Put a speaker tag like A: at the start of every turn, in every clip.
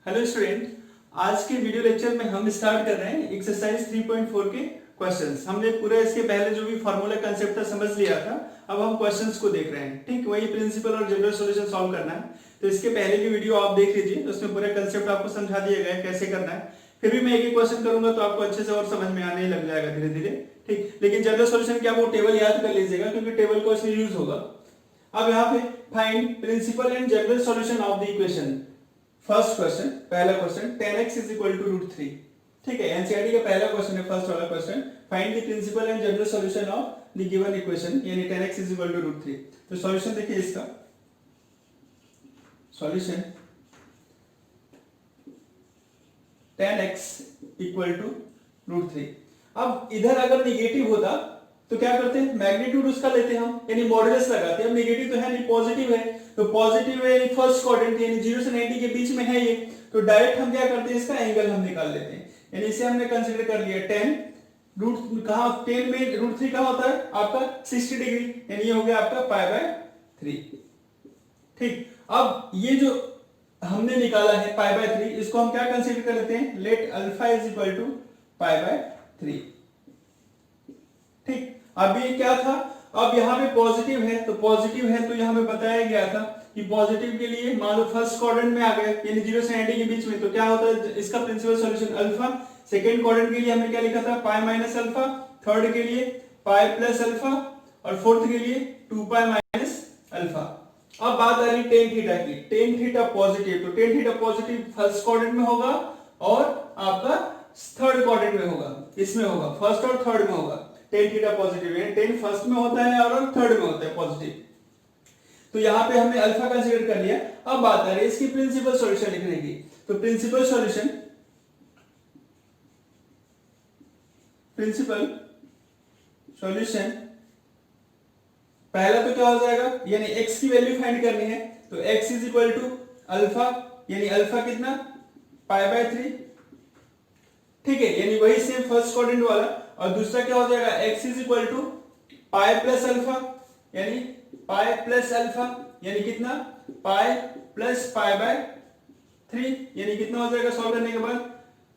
A: Hello student, आज के video lecture में हम स्टार्ट कर रहे हैं एक्सरसाइज 3.4 के क्वेश्चंस। हमने पूरा इसके पहले जो भी फार्मूला कंसेप्ट था समझ लिया था। अब हम क्वेश्चंस को देख रहे हैं। ठीक, वही प्रिंसिपल और जनरल सॉल्यूशन सॉल्व करना है। तो इसके पहले की वीडियो आप देख लीजिए, उसमें पूरा कंसेप्ट आपको समझा दिया गया है कैसे करना है। फिर भी मैं एक एक क्वेश्चन करूंगा तो आपको अच्छे से और समझ में आने लग जाएगा धीरे धीरे। ठीक, लेकिन जनरल सॉल्यूशन क्या वो टेबल याद कर लीजिएगा क्योंकि टेबल को इसमें यूज होगा। अब यहाँ पे find principal and general solution of the equation. First question, पहला question 10x is equal to √3। ठीक है, एनसीईआरटी का पहला क्वेश्चन है, फर्स्ट वाला question. Find the principal and general solution of the given equation, यानी 10x इज इक्वल टू √3। तो solution देखिए इसका। Solution 10x equal to √3। अब इधर अगर निगेटिव होता तो क्या करते हैं, मैग्नीट्यूड उसका लेते हैं हम, यानी मॉडुलस लगाते हैं। अब निगेटिव तो है नहीं, पॉजिटिव है, तो पॉजिटिव है यानी फर्स्ट क्वाड्रेंट यानी 0 से 90 के बीच में है ये, तो डायरेक्ट हम क्या करते हैं, इसका एंगल हम निकाल लेते हैं। यानी इसे हमने कंसीडर कर लिया 10 रूट कहां 10 में √3 कहां होता है आपका 60 डिग्री, यानी ये हो गया आपका π/3। ठीक, अब ये जो हमने निकाला है π/3, इसको हम क्या कंसीडर कर लेते हैं, let alpha is equal to π/3। ठीक, अब ये क्या था, अब यहाँ पे पॉजिटिव है, तो पॉजिटिव है तो यहाँ पे बताया गया था कि पॉजिटिव के लिए मान लो फर्स्ट क्वाड्रेंट में आ गए यानी 0 से 90 के बीच में, तो क्या होता है इसका principal solution alpha. Second quadrant के लिए हमने क्या लिखा था, पाई माइनस अल्फा। थर्ड के लिए पाई प्लस अल्फा और फोर्थ के लिए 2 माइनस अल्फा। अब बात आ रही टेन थीटा की। टेन थीटा पॉजिटिव, तो tan theta positive first quadrant में होगा और आपका थर्ड क्वाड्रेंट में होगा, इसमें होगा फर्स्ट और थर्ड में होगा। टेन थीटा पॉजिटिव है, टेन फर्स्ट में होता है और थर्ड में होता है पॉजिटिव। तो यहां पे हमने अल्फा कंसीडर कर लिया। अब बात आ रही है इसकी प्रिंसिपल सॉल्यूशन लिखने की। तो प्रिंसिपल सॉल्यूशन पहला तो क्या हो जाएगा, यानी x की वैल्यू फाइंड करनी है, तो x is equal to alpha, यानी अल्फा कितना π/3। ठीक है, यानी वही सेम फर्स्ट क्वाड्रेंट वाला। और दूसरा क्या हो जाएगा, x is equal to pi plus alpha, यानी पाई प्लस अल्फा, यानी कितना पाई प्लस π/3, यानी कितना हो जाएगा सॉल्व करने के बाद,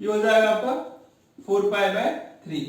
A: ये हो जाएगा आपका 4π/3।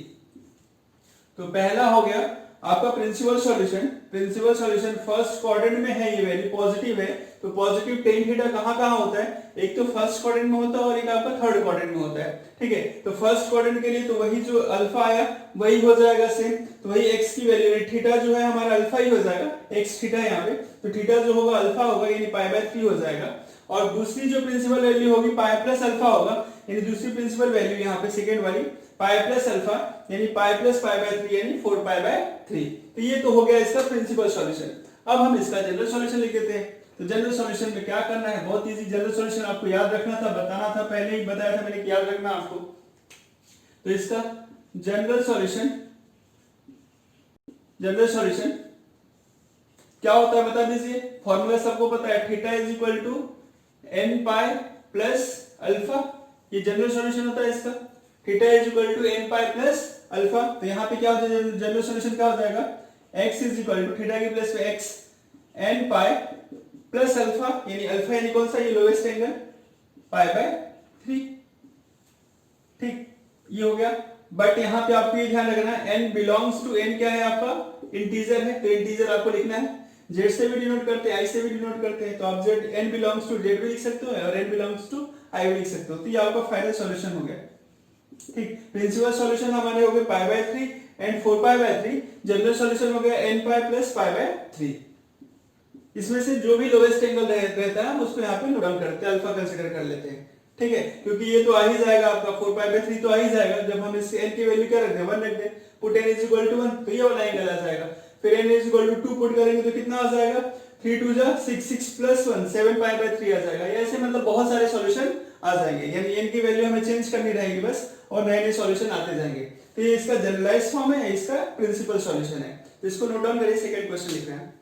A: तो पहला हो गया आपका principal solution. Principal solution first quadrant में है, ये वैल्यू पॉजिटिव है, तो पॉजिटिव टेन थीटा कहां कहां होता है, एक तो फर्स्ट क्वाड्रेंट में होता है और एक आपका थर्ड क्वाड्रेंट में होता है। ठीक है, तो फर्स्ट क्वाड्रेंट के लिए तो वही जो अल्फा आया वही हो जाएगा सेम, तो वही x की वैल्यू थीटा जो है हमारा अल्फा ही हो जाएगा, x थीटा यहाँ पे, तो थीटा जो होगा अल्फा होगा यानी π/3 हो जाएगा। और दूसरी जो प्रिंसिपल वैल्यू होगी पाई प्लस अल्फा होगा, यानी दूसरी प्रिंसिपल वैल्यू यहाँ पे सेकेंड वाली पाई प्लस अल्फा, यानी पाई प्लस π/3 यानी 4π/3। तो ये तो हो गया इसका प्रिंसिपल सॉल्यूशन। अब हम इसका जनरल सॉल्यूशन लिख देते हैं। तो जनरल सॉल्यूशन में क्या करना है, बहुत इजी। जनरल सॉल्यूशन आपको याद रखना था, बताना था, पहले ही बताया था मैंने कि याद रखना आपको। तो इसका जनरल सॉल्यूशन क्या होता है बता दीजिए। फॉर्मूला सबको पता है, theta is equal to n pi plus alpha, ये जनरल सॉल्यूशन होता है इसका। Theta is equal to n pi plus alpha, तो यहाँ पे क्या हो जाएगा जनरल सॉल्यूशन क्या हो जाएगा, x is equal to theta के प्लस पे x n pi plus alpha, यानी अल्फा यानी कौन सा, ये लोवेस्ट एंगल π/3। ठीक, ये हो गया। बट यहाँ पे आपको ये ध्यान रखना है n बिलोंग्स टू n क्या है आपका, इंटीजर है, तो इंटीजर आपको लिखना है। z से भी डिनोट करते हैं, i से भी डिनोट करते हैं, तो आप z n belongs to z भी लिख सकते हो और n बिलोंग्स टू i भी लिख सकते हो। तो ये आपका फाइनल सॉल्यूशन हो गया। ठीक, प्रिंसिपल सॉल्यूशन हमारे हो गए π/3 एंड 4π/3। जनरल सॉल्यूशन हो गया n पाई प्लस π/3। इसमें से जो भी लोवेस्ट एंगल रहता है हम उसको यहाँ पे नोट डाउन करते हैं, अल्फा कंसीडर कर लेते हैं। ठीक है, क्योंकि ये तो आ ही जाएगा आपका 4π/3 तो आ ही जाएगा। जब हम इस n की वैल्यू क्या रखते हैं 1 रख दें, put n is equal to 1, तो ये वाला एंगल आ जाएगा। फिर n is equal to 2 put करेंगे तो कितना आ जाएगा, 3 2 जा 6 6 प्लस 1 7π/3 आ जाएगा। ऐसे मतलब बहुत सारे सॉल्यूशन आ जाएंगे, यानी n की वैल्यू हमें चेंज करनी रहेगी बस, और नए नए सॉल्यूशन आते जाएंगे। तो ये इसका जनरलाइज्ड फॉर्म है, इसका प्रिंसिपल सॉल्यूशन है। तो इसको नोट डाउन करिए, सेकंड क्वेश्चन लिख रहे हैं।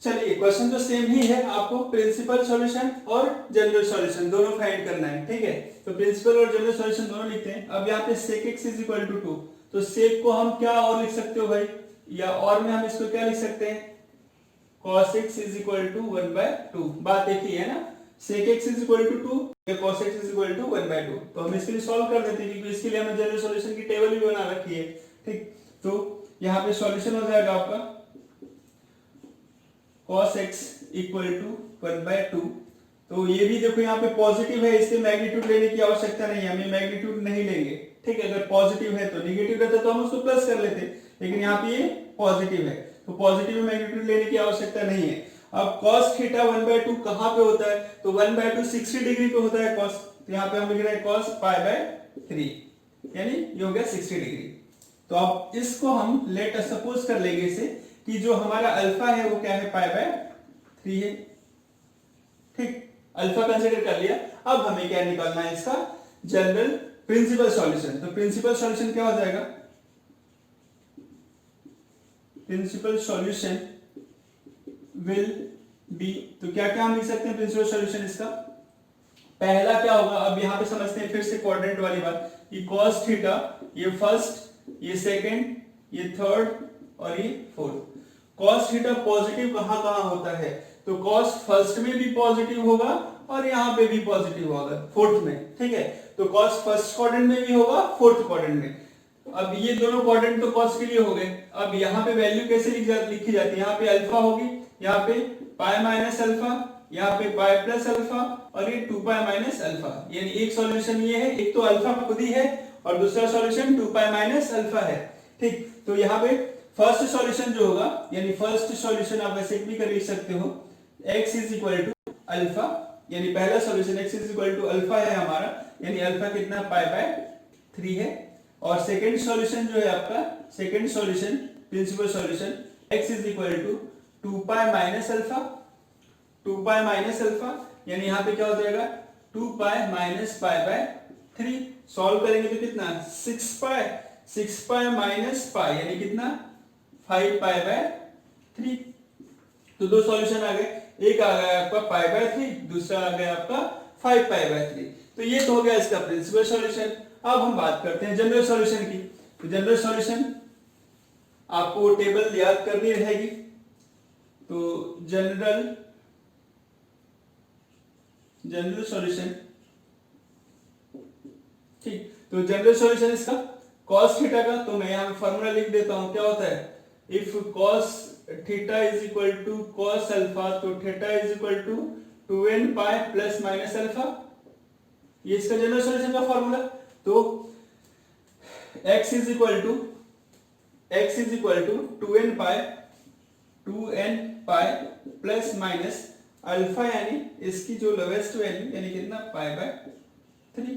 A: चलिए, क्वेश्चन तो सेम ही है, आपको प्रिंसिपल सॉल्यूशन और जनरल सॉल्यूशन दोनों फाइंड करना है। ठीक है, तो प्रिंसिपल और जनरल सॉल्यूशन दोनों लिखते हैं। अब यहाँ पे sec x is equal to 2, तो sec को हम क्या और लिख सकते हो भाई, या और में हम इसको क्या लिख सकते हैं, cos x is equal to 1/2। बात एक ही है ना, sec x is equal to 2 या cos x is equal to 1/2। तो हम इसके लिए सॉल्व कर देते हैं क्योंकि इसके लिए हमने जनरल सॉल्यूशन की टेबल भी बना रखी है। ठीक, तो यहाँ पे सॉल्यूशन हो जाएगा आपका cos x इक्वल टू 1/2। तो ये भी देखो यहाँ पे पॉजिटिव है, इसलिए मैग्नीट्यूड लेने की आवश्यकता नहीं है, हमें मैग्नीट्यूड नहीं लेंगे। ठीक है, अगर पॉजिटिव है तो, निगेटिव रहता तो हम उसको प्लस कर लेते, लेकिन यहाँ पे ये पॉजिटिव है तो पॉजिटिव में मैग्नीट्यूड लेने की आवश्यकता नहीं है। अब cos थीटा 1/2 कहाँ पे होता है, तो 1/2 60 डिग्री पे होता है cos, तो यहाँ पे हम लिख रहे हैं cos π/3, यानी ये हो गया 60 डिग्री। तो अब इसको हम लेट अस सपोज कर लेंगे इसे कि जो हमारा अल्फा है वो क्या है, π/3 है। ठीक, अल्फा कंसीडर कर लिया। अब हमें क्या निकालना है, इसका जनरल प्रिंसिपल सॉल्यूशन। तो प्रिंसिपल सॉल्यूशन क्या हो जाएगा, प्रिंसिपल सॉल्यूशन विल बी, तो क्या क्या हम लिख सकते हैं प्रिंसिपल सॉल्यूशन इसका। पहला क्या होगा, अब यहां पे समझते हैं फिर से क्वाड्रेंट वाली बात, ये cos थीटा, ये फर्स्ट, ये सेकंड, ये थर्ड और ये फोर्थ। cos थीटा पॉजिटिव कहां कहां होता है, तो cos फर्स्ट में भी पॉजिटिव होगा और यहाँ पे भी पॉजिटिव होगा फोर्थ में। ठीक है, तो cos फर्स्ट क्वाड्रेंट में भी होगा, फोर्थ क्वाड्रेंट में। अब ये दोनों क्वाड्रेंट तो cos के लिए हो गए। अब यहाँ पे वैल्यू कैसे लिखी जाती है, यहाँ पे अल्फा होगी, यहाँ पे पाई माइनस अल्फा, यहाँ पे पाई प्लस अल्फा और ये 2 पाई माइनस अल्फा। यानी एक सॉल्यूशन ये है, एक तो अल्फा खुद ही है और दूसरा सॉल्यूशन 2 पाई माइनस अल्फा है। ठीक, तो यहाँ पे फर्स्ट सॉल्यूशन जो होगा, यानी फर्स्ट सॉल्यूशन आप वैसे भी कर लिख सकते हो, x is equal to alpha, यानी पहला solution x is equal to alpha है हमारा, यानी अल्फा कितना π/3 है। और सेकंड सॉल्यूशन जो है आपका, second solution principal solution x is equal to 2 pi minus alpha, 2 pi minus alpha, यानी यहाँ पे क्या हो जाएगा 2 पाई माइनस π/3। सॉल्व करेंगे तो कितना 6 पाई माइनस पाई, यानी कितना 5 π/3। तो दो सॉल्यूशन आ गए, एक आ गया आपका π/3, दूसरा आ गया आपका 5 π/3। तो ये तो हो गया इसका प्रिंसिपल सॉल्यूशन। अब हम बात करते हैं जनरल सॉल्यूशन की। तो जनरल सॉल्यूशन आपको टेबल याद करनी रहेगी। तो जनरल सॉल्यूशन, ठीक, तो जनरल सॉल्यूशन इसका cos थीटा का, तो मैं यहां फॉर्मूला लिख देता हूं, क्या होता है, if cos theta is equal to cos alpha, तो theta is equal to 2n pi plus minus alpha, ये इसका जनरल सॉल्यूशन का फॉर्मूला। तो x is equal to 2n pi plus minus alpha, यानी इसकी जो लोवेस्ट वैल्यू, यानी कितना π/3।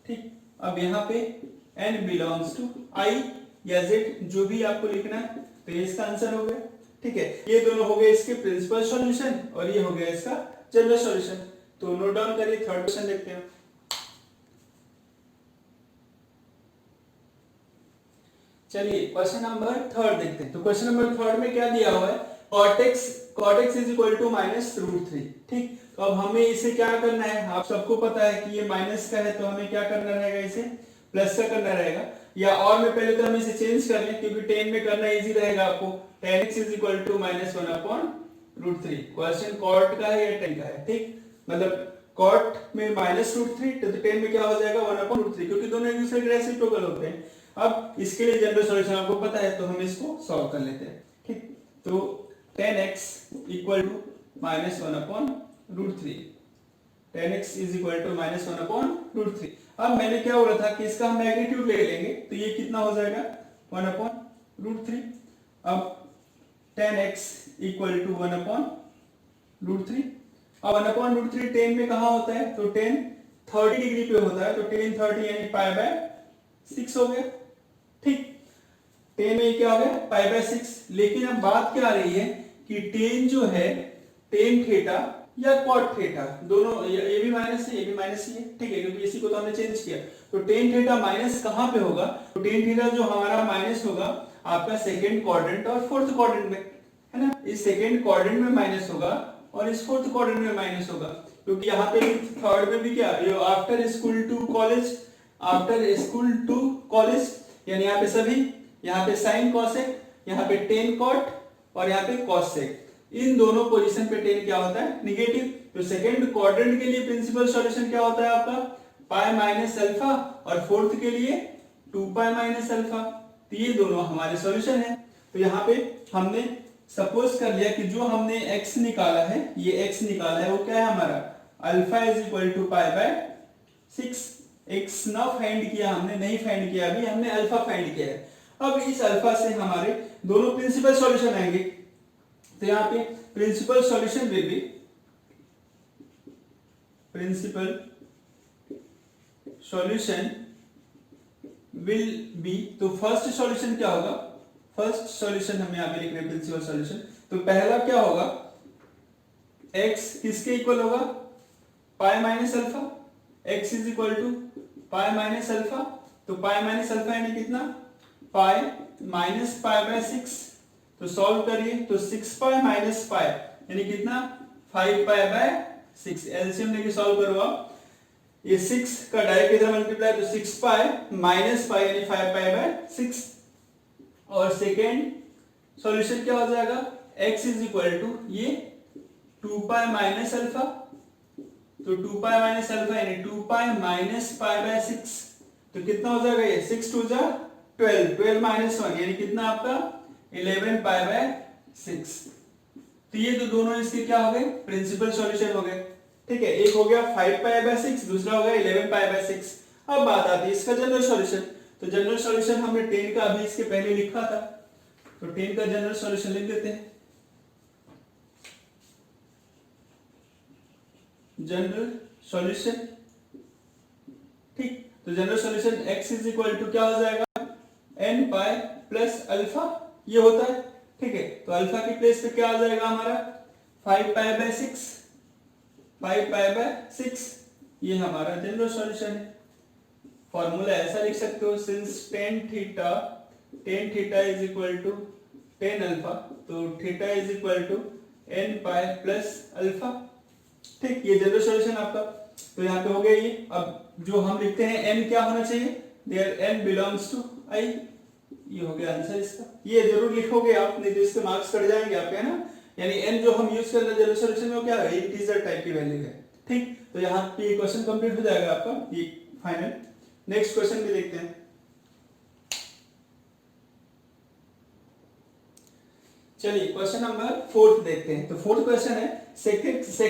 A: ठीक, अब यहाँ पे n बिलोंग्स टू i या z, जो भी आपको लिखना है, तो ये इसका आंसर हो गया। ठीक है, ये दोनों हो गए इसके प्रिंसिपल सॉल्यूशन और ये हो गया इसका जनरल सॉल्यूशन। तो नोट डाउन करिए, थर्ड क्वेश्चन देखते हैं। चलिए क्वेश्चन नंबर थर्ड देखते हैं। तो क्वेश्चन नंबर थर्ड में क्या दिया हुआ है, cot x is equal to -√3। ठीक, तो अब हमें इसे क्या करना है, आप सबको पता है कि ये माइनस का है, तो हमें क्या करना रहेगा, इसे प्लस का करना रहेगा। या और में पहले तो हम इसे चेंज कर लें, क्योंकि 10 में करना इजी रहेगा आपको। tan x is equal to -1/√3। Question cot का है या tan का है। ठीक, मतलब cot में -√3, तो 10 में क्या हो जाएगा 1/√3, क्योंकि दोनों एक दूसरे के रेसिप्रोकल होते हैं। अब इसके लिए जनरल सॉल्यूशन आपको पता है, तो हम इसको सॉल्व कर लेते हैं। ठीक, तो tan x equal to -1/√3, tan x is equal to -1/√3। अब मैंने क्या बोला था कि इसका हम मैग्नीट्यूड ले लेंगे, तो ये कितना हो जाएगा 1/√3। अब tan x इक्वल टू 1/√3। अब 1/√3 10 में कहाँ होता है, तो 10 30 डिग्री पे होता है, तो tan 30 यानी π/6 हो गया। ठीक, 10 में क्या हो गया π/6। लेकिन अब बात क्या आ रही है कि tan जो है, tan थीटा या cot थीटा, दोनों ये भी माइनस है, ये भी माइनस ही है। ठीक है, क्योंकि इसी को तो हमने चेंज किया। तो tan थीटा माइनस कहां पे होगा, तो tan थीटा जो हमारा माइनस होगा आपका सेकंड क्वाड्रेंट और फोर्थ क्वाड्रेंट में, है ना। इस सेकंड क्वाड्रेंट में माइनस होगा और इस फोर्थ क्वाड्रेंट में माइनस होगा, क्योंकि यहाँ पे थर्ड में भी क्या, आफ्टर स्कूल टू कॉलेज, यानी यहाँ पे सभी, यहाँ पे साइन कॉसेक, यहाँ पे tan cot और यहाँ पे cosec। इन दोनों पोजीशन पे टेन क्या होता है, निगेटिव। तो सेकंड क्वाड्रेंट के लिए प्रिंसिपल सॉल्यूशन क्या होता है आपका, पाई माइनस अल्फा, और फोर्थ के लिए 2 पाई माइनस अल्फा। तो ये दोनों हमारे सॉल्यूशन है। तो यहाँ पे हमने सपोज कर लिया कि जो हमने x निकाला है, ये x निकाला है, वो क्या है हमारा alpha is equal to pi by 6। x ना फाइंड किया हमने, नहीं फाइंड किया अभी, हमने अल्फा फाइंड किया है। अब इस अल्फा से हमारे दोनों प्रिंसिपल सॉल्यूशन आएंगे। तो यहाँ पे principal solution will be, principal solution will be, तो फर्स्ट सॉल्यूशन क्या होगा, फर्स्ट सॉल्यूशन हम यहाँ पे लिख रहे हैं प्रिंसिपल सॉल्यूशन। तो पहला क्या होगा, x किसके इक्वल होगा, pi minus alpha, x is equal to pi minus alpha. तो पाई माइनस अल्फा यानी कितना, पाई माइनस पाई बाय 6। तो सॉल्व करिए, तो 6 पाई माइनस पाई यानी कितना, 5 पाई बाय 6। एलसीएम लेके सॉल्व करो आप, ये 6 का डायरेक्ट इधर मल्टीप्लाई, तो 6 पाई माइनस पाई यानी 5 पाई बाय 6। और सेकेंड सॉल्यूशन क्या हो जाएगा, x इज इक्वल टू ये 2 पाई माइनस अल्फा। तो 2 पाई माइनस अल्फा यानी 2 पाई माइनस पाई बाय 6। तो कितना हो जाएगा ये, 6 2 जा 12, 12 माइनस 1 यानी कितना आपका 11 पाई बाय 6। तो ये तो दोनों इसके क्या हो गए, प्रिंसिपल सॉल्यूशन हो गए। ठीक है, एक हो गया 5 पाई बाय 6, दूसरा हो गया 11 पाई बाय 6। अब बात आती है इसका जनरल सॉल्यूशन। तो जनरल सॉल्यूशन हमने 10 का अभी इसके पहले लिखा था, तो 10 का जनरल सॉल्यूशन लिख देते हैं। जनरल सॉल्यूशन, ठीक, तो general solution x is equal to क्या हो जाएगा, n पाई प्लस अल्फा, ये होता है। ठीक है, तो अल्फा की प्लेस पे क्या आ जाएगा हमारा 5 पाई बाय 6, 5 पाई बाय 6, ये हमारा जनरल सॉल्यूशन है। फॉर्मूला ऐसा लिख सकते हो, since tan theta is equal to tan alpha, तो theta is equal to n pi plus alpha. ठीक, ये जनरल सॉल्यूशन आपका। तो यहाँ पे हो गया ये। अब जो हम लिखते हैं n क्या होना चाहिए, there n belongs to i, ये हो गया आंसर इसका। ये जरूर लिखोगे आप, नहीं तो इसके मार्क्स कट जाएंगे आपके, है ना। यानी n जो हम यूज कर रहे हैं जनरल सॉल्यूशन में, क्या है, इंटीजर टाइप की वैल्यू है। ठीक, तो यहाँ पे क्वेश्चन कंप्लीट हो जाएगा आपका, ये फाइनल। नेक्स्ट क्वेश्चन भी देखते हैं। चलिए क्वेश्चन नंबर 4 देखते हैं। तो फोर्थ क्वेश्चन है sec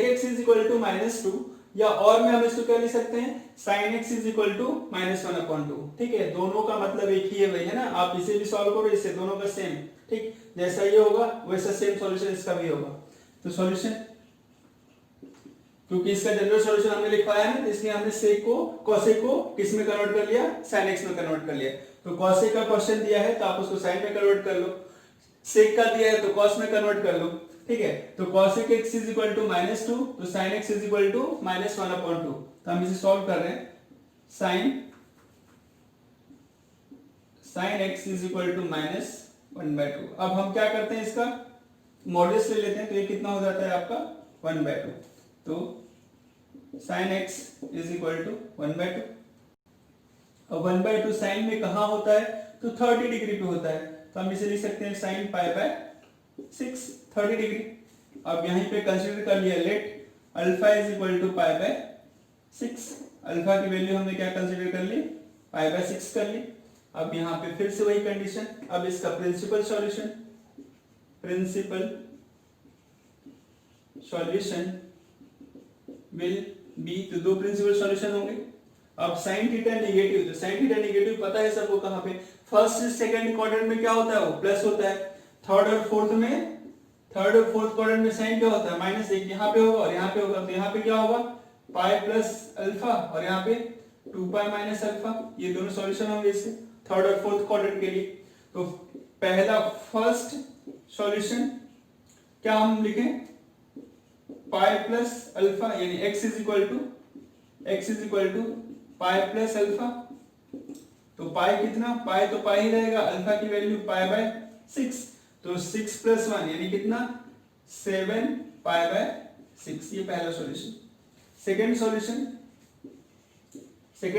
A: x is equal to -2, या और में हम इसको क्या लिख सकते हैं, sin x is equal to -1/2। ठीक है, दोनों का मतलब एक ही है भाई, है ना। आप इसे भी सॉल्व करो, इससे दोनों का सेम। ठीक, जैसा ये होगा वैसा सेम सॉल्यूशन इसका भी होगा। तो सॉल्यूशन, क्योंकि इसका जनरल सॉल्यूशन हमने लिखवाया है ना, इसलिए हमने सेक को, cosec को किस में कन्वर्ट कर लिया, sin x में कन्वर्ट कर लिया। तो cosec का क्वेश्चन दिया है तो आप उसको sin में कन्वर्ट कर लो, सेक का दिया है तो cos में कन्वर्ट कर लो। ठीक है, तो cosec x is equal to -2, तो sin x is equal to -1/2। तो हम इसे सॉल्व कर रहे हैं, sin x is equal to -1/2। अब हम क्या करते हैं, इसका मॉड्यूलस ले लेते हैं, तो ये कितना हो जाता है आपका 1/2। तो sin x is equal to 1/2। अब 1/2 साइन में कहाँ होता है, तो 30 डिग्री पे होता है। तो हम इसे लिख सकते हैं sin पाई बाय 6, 30 डिग्री। अब यहीं पे कंसीडर कर लिया, let alpha is equal to pi by 6। Alpha की वैल्यू हमने क्या कंसीडर कर ली, पाई बाय 6 कर ली। अब यहाँ पे फिर से वही कंडीशन, अब इसका principal solution, principal solution will be, तो दो प्रिंसिपल सॉल्यूशन होंगे। अब sin थीटा नेगेटिव, तो sin थीटा नेगेटिव पता है सबको कहाँ पे, फर्स्ट सेकंड क्वाड्रेंट में क्या होता है, वो प्लस होता है। थर्ड और फोर्थ क्वाड्रेंट में साइन क्या होता है, -1, यहाँ पे होगा और यहाँ पे होगा। तो यहाँ पे क्या होगा, पाई प्लस अल्फा, और यहाँ पे 2 पाई माइनस अल्फा। ये दोनों सॉल्यूशन होंगे इसके थर्ड और फोर्थ क्वाड्रेंट के लिए। तो पहला फर्स्ट सॉल्यूशन क्या हम लिखें, पाई प्लस अल्फा यानी x is equal to pi plus alpha. तो पाई कितना, पाई तो पाई ही रहेगा, अल्फा की वैल्यू पाई बाय 6। तो 6 + 1 यानी कितना, 7 पाई बाय 6। ये पहला solution. Second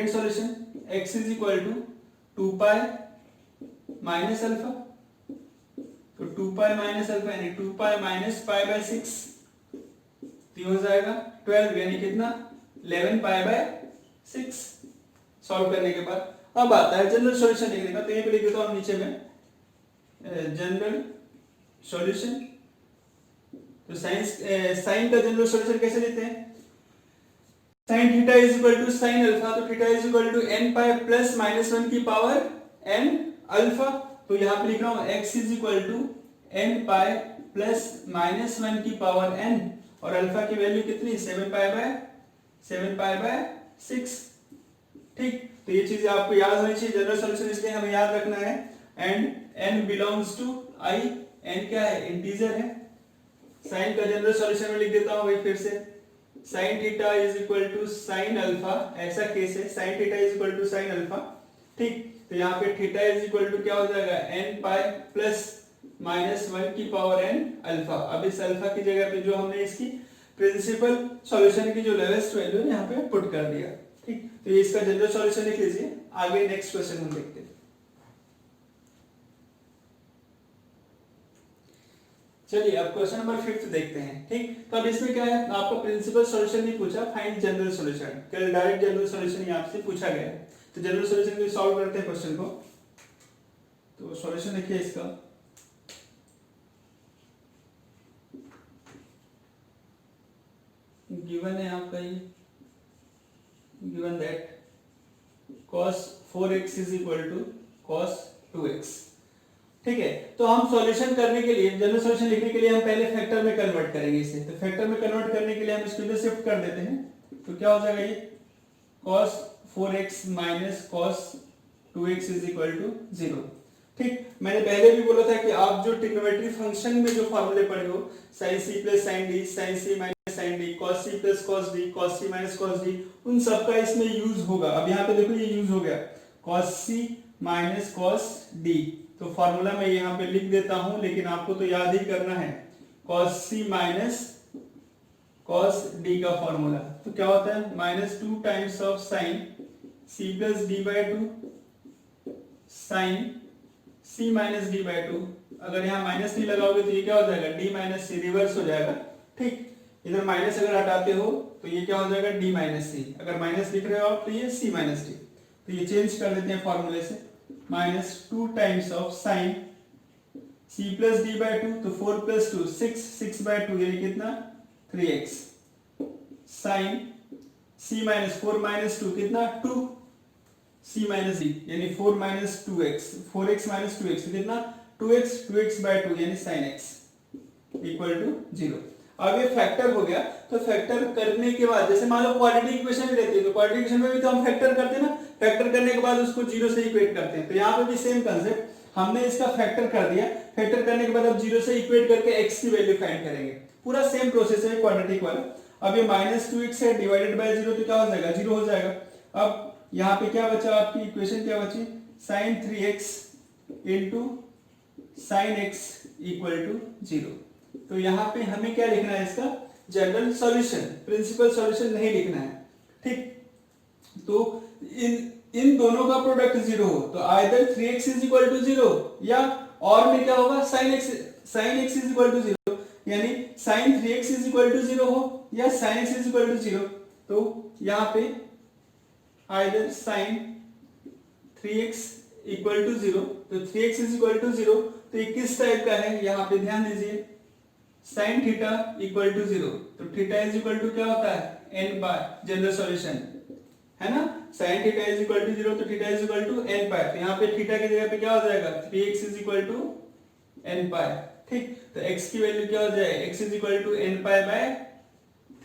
A: solution x is equal to 2 pi minus alpha. तो 2 पाई माइनस अल्फा यानी 2 पाई माइनस पाई बाय 6, तो हो जाएगा 12 यानी कितना 11 पाई बाय 6। सॉल्व करने के बाद अब आता है जनरल सॉल्यूशन लिखने का, तो यहीं पे लिख देता हूं नीचे में जनरल सॉल्यूशन। तो साइन का जनरल सॉल्यूशन कैसे लेते हैं, sine theta is equal to sine alpha, तो theta is equal to n pi plus minus 1 की पावर n अल्फा। तो यहां पे लिख रहा हूं x is equal to n pi plus minus 1 की पावर n, और अल्फा की वैल्यू कितनी 7 पाई बाय 6। ठीक, तो ये चीज आपको याद होनी चाहिए। जनरल सॉल्यूशन इसलिए हमें याद रखना है, and n belongs to i, n क्या है इंटीजर है। साइन का जनरल सॉल्यूशन में लिख देता हूं भाई फिर से, sine theta is equal to sine alpha, ऐसा केस है sine theta is equal to sine alpha. ठीक, तो यहाँ पे थीटा इज इक्वल टू क्या हो जाएगा n पाई प्लस माइनस 1 की पावर n अल्फा। अब इस अल्फा की जगह पे जो हमने इसकी प्रिंसिपल सॉल्यूशन की जो लोएस्ट वैल्यू है यहाँ पे पुट कर दिया। ठीक, तो ये इसका जनरल सॉल्यूशन लिख लीजिए। आगे नेक्स्ट क्वेश्चन हम देखते हैं। चलिए अब क्वेश्चन नंबर 5 देखते हैं। ठीक, तो अब इसमें क्या है, आपको प्रिंसिपल सॉल्यूशन नहीं पूछा, फाइंड जनरल सॉल्यूशन, कल डायरेक्ट जनरल सॉल्यूशन ही आपसे पूछा गया है। तो जनरल सॉल्यूशन को सॉल्व करते हैं क्वेश्चन को। तो सॉल्यूशन देखिए इसका, गिवन है आपका ये, given that cos 4x is equal to cos 2x। ठीक है, तो हम सॉल्यूशन करने के लिए, जनरल सॉल्यूशन लिखने के लिए हम पहले फैक्टर में कन्वर्ट करेंगे इसे। तो फैक्टर में कन्वर्ट करने के लिए हम इसको इधर शिफ्ट कर देते हैं, तो क्या हो जाएगा ये cos 4x minus cos 2x is equal to 0। ठीक, मैंने पहले भी बोला था कि आप जो ट्रिग्नोमेट्री फंक्शन में जो फॉर्मूले पढ़े हो, sin c plus sin d, sin c minus sin d, cos c plus cos d, cos c minus cos d, उन सब का इसमें यूज होगा। अब यहाँ पे देखो ये यूज हो गया cos c minus cos d, तो फॉर्मूला मैं यहाँ पे लिख देता हूं, लेकिन आपको तो याद ही करना है cos c minus cos d का फॉर्मूला। तो क्या होता है minus 2 times of sin c plus d by 2 sin c minus d by 2। अगर यहाँ माइनस नहीं लगाओगे तो ये क्या हो जाएगा d माइनस c, रिवर्स हो जाएगा। ठीक, इधर माइनस अगर हटाते हो तो ये क्या हो जाएगा d माइनस c, अगर माइनस लिख रहे हो आप तो ये c माइनस d। तो ये चेंज कर देते हैं फॉर्मूले से, minus 2 times of sine c plus d by 2, तो 4 प्लस 2 6, 6 बाय 2 यानी कितना 3x, sign c minus 4 minus 2 कितना 2, c माइनस d यानी 4 minus 2x, 4x minus 2x कितना 2x, 2x बाय 2 यानी sin x इक्वल टू 0। अब ये फैक्टर हो गया, तो फैक्टर करने के बाद जैसे मान लो क्वाड्रेटिक इक्वेशन भी रहती है, तो क्वाड्रेटिक इक्वेशन में भी तो हम फैक्टर करते हैं ना, फैक्टर करने के बाद उसको 0 से इक्वेट करते हैं। तो यहाँ पे भी सेम कंसेप्ट, हमने इसका फैक्टर कर दिया, फैक्टर करने के बाद अब 0 से इक्वेट करके x की वैल्यू फाइंड करेंगे। पूरा सेम प्रोसेस है क्वाड्रेटिक वाला। अब ये माइनस 2x है डिवाइडेड बाय 0, तो क्या हो जाएगा 0 हो जाएगा। अब यहाँ पे क्या बचा, आपकी इक्वेशन क्या बची, sin 3x into sin x equal to 0। तो यहाँ पे हमें क्या लिखना है, इसका जनरल सॉल्यूशन, प्रिंसिपल सॉल्यूशन नहीं लिखना है। ठीक, तो इन दोनों का प्रोडक्ट 0 हो तो either 3x is equal to 0, या और में क्या होगा sin x is equal to 0, यानी sin 3x is equal to 0 हो या sin x is equal to 0। तो यहाँ पे either sin 3x equal to 0, तो 3x इज इक्वल टू 0, तो ये किस टाइप का है, यहाँ पे ध्यान दीजिए, sin थीटा इक्वल टू 0, तो थीटा इज इक्वल टू क्या होता है n पाई, जनरल सॉल्यूशन है ना, sin theta is equal to 0, तो theta is equal to n pi. तो यहाँ पे थीटा की जगह पे क्या हो जाएगा 3x is equal to n pi. ठीक, तो x की वैल्यू क्या हो जाएगा, x is equal to n pi by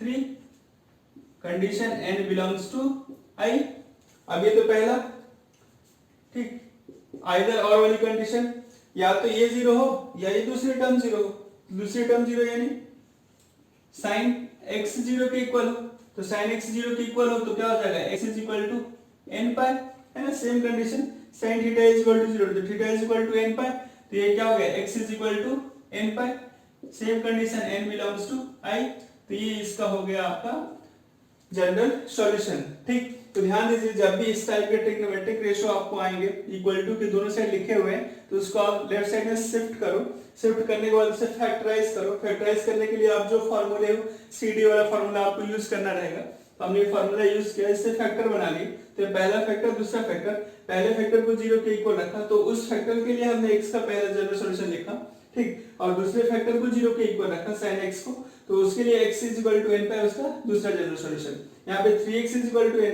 A: 3, condition n belongs to i। अब ये तो पहला, ठीक, आइदर और वाली कंडीशन, या तो ये 0 हो या ये दूसरी टर्म 0 हो। दूसरी टर्म 0 यानी sin x 0 के इक्वल हो, तो sin x 0 के इक्वल हो तो क्या हो जाएगा x is equal to n pi, है ना। Same condition sin theta is equal to 0, तो theta is equal to n pi, तो ये क्या हो गया x is equal to n pi. Same condition n belongs to i, तो ये इसका हो गया आपका जनरल सॉल्यूशन। ठीक, तो ध्यान दीजिए जब भी इस टाइप के ट्रिग्नोमेट्रिक रेशियो आपको आएंगे इक्वल टू के दोनों साइड लिखे हुए हैं तो उसको आप लेफ्ट साइड में शिफ्ट करो, शिफ्ट करने के बाद उसे फैक्टराइज करो। फैक्टराइज करने के लिए आप जो फॉर्मूले हो CD वाला फॉर्मूला आपको यूज करना रहेगा। तो हमने फॉर्मूला यूज किया, इससे फैक्टर बना लिए। तो पहला फैक्टर दूसरा फैक्टर, पहले फैक्टर को 0 के इक्वल रखा तो उस फैक्टर के लिए हमने x का पहला जनरल सॉल्यूशन लिखा, ठीक, और दूसरे फैक्टर को 0 के इक्वल रखा sin x को, तो उसके लिए x n पाई उसका दूसरा जनरल सॉल्यूशन। यहाँ पे 3x n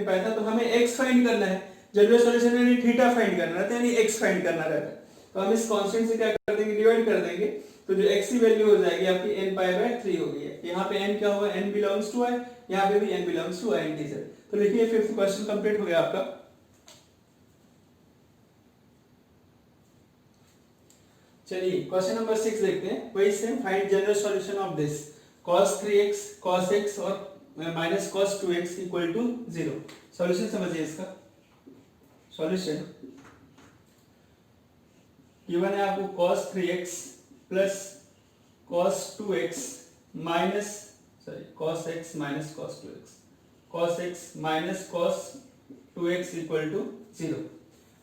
A: पाई था तो हमें x फाइंड करना है, जनरल सॉल्यूशन यानी थीटा फाइंड करना रहता है, यानी x फाइंड करना रहता है। तो हम इस कांस्टेंट से क्या कर देंगे, डिवाइड कर देंगे, तो जो x की वैल्यू हो जाएगी आपकी n पाई बाय 3 हो गई है। यहाँ पे n क्या होगा, n बिलोंग्स टू i, यहाँ पे भी n belongs to i integer. तो लिखिए फिफ्थ क्वेश्चन कंप्लीट हो गया आपका। चलिए क्वेश्चन नंबर 6 देखते हैं। वही same, find general solution of this cos 3x cos x और minus cos 2x equal to 0। Solution समझिए इसका। सॉल्यूशन गिवन है आपको cos 3x plus cos 2x minus cos x minus cos 2x, cos x minus cos 2x equal to 0।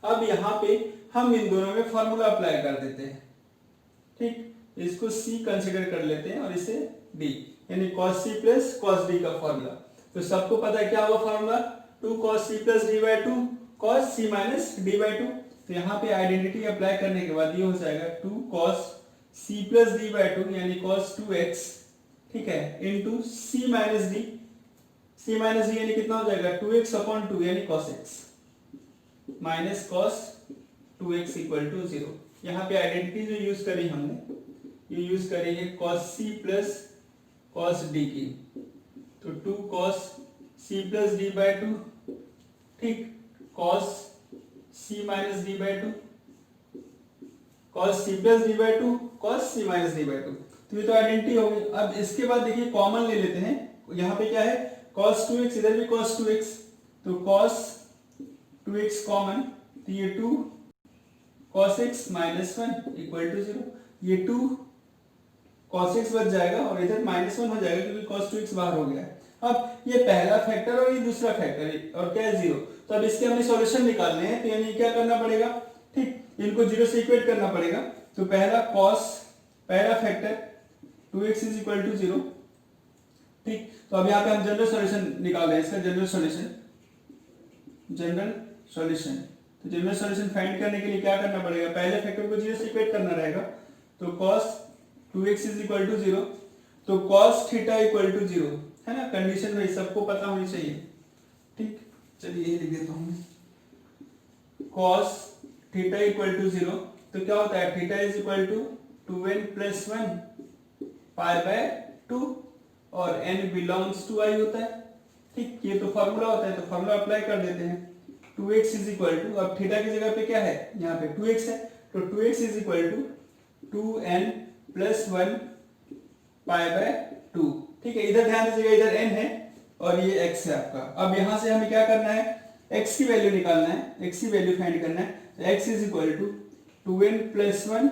A: अब यहाँ पे हम इन दोनों में फॉर्मूला अप्लाई कर देते हैं, ठीक, इसको c कंसीडर कर लेते हैं और इसे d, यानी cos c plus cos d का फॉर्मूला। तो सबको पता है क्या होगा formula, 2 cos c plus d by 2 cos c minus d by 2। तो यहाँ पे आइडेंटिटी अप्लाई करने के बाद ये हो जाएगा 2 cos c plus d by 2 यानी cos 2x, ठीक है, into c minus d, c minus d यानी कितना हो जाएगा 2x अपॉन 2 यानी cos x minus cos 2x equal to 0। यहाँ पे आइडेंटिटी जो यूज करी हमने, ये यूज करी है cos c plus cos d की, तो 2 cos c plus d by 2, ठीक, cos c minus d by 2, cos c plus d by 2 cos c minus d by 2। तो ये तो आइडेंटिटी हो गई। अब इसके बाद देखिए कॉमन ले लेते हैं, यहाँ पे क्या है cos 2x, इधर भी cos 2x, तो cos 2x कॉमन, तो ये 2 cos x minus 1 equal to 0। ये 2 cos x बच जाएगा और इधर माइनस 1 हो जाएगा क्योंकि cos 2x बाहर हो गया है। अब ये पहला फैक्टर और ये दूसरा फैक्टर और क्या है 0। तो अब इसके हमें सॉल्यूशन निकालने हैं, तो यानी क्या करना पड़ेगा, ठीक, इनको 0 से इक्वेट करना पड़ेगा। तो पहला factor 2x is equal to 0, ठीक। तो अब यहाँ पे हम जनरल सॉल्यूशन निकाल रहे हैं, इसका जनरल सॉल्यूशन तो जनरल सॉल्यूशन फाइंड करने के लिए क्या करना पड़ेगा, पहले फैक्टर को 0 से इक्वेट करना रहेगा। तो cos 2x is equal to 0, तो cos थीटा इक्वल टू 0 है ना, कंडीशन भाई सबको पता होनी चाहिए, ठीक। चलिए ये लिख देता हूं, cos थीटा इक्वल टू 0, तो क्या होता है theta is equal to 2n plus 1 pi by 2 और n बिलोंग्स टू i होता है, ठीक। ये तो फॉर्मूला होता है, तो फॉर्मूला अप्लाई कर देते हैं। 2x इज इक्वल टू, अब थीटा की जगह पे क्या है, यहाँ पे 2x है, तो 2x is equal to 2n plus 1 pi by 2, ठीक है। इधर ध्यान दीजिएगा, इधर n है और ये x है आपका। अब यहाँ से हमें क्या करना है, x की वैल्यू निकालना है, x की वैल्यू फाइंड करना है। तो x is equal to 2n plus 1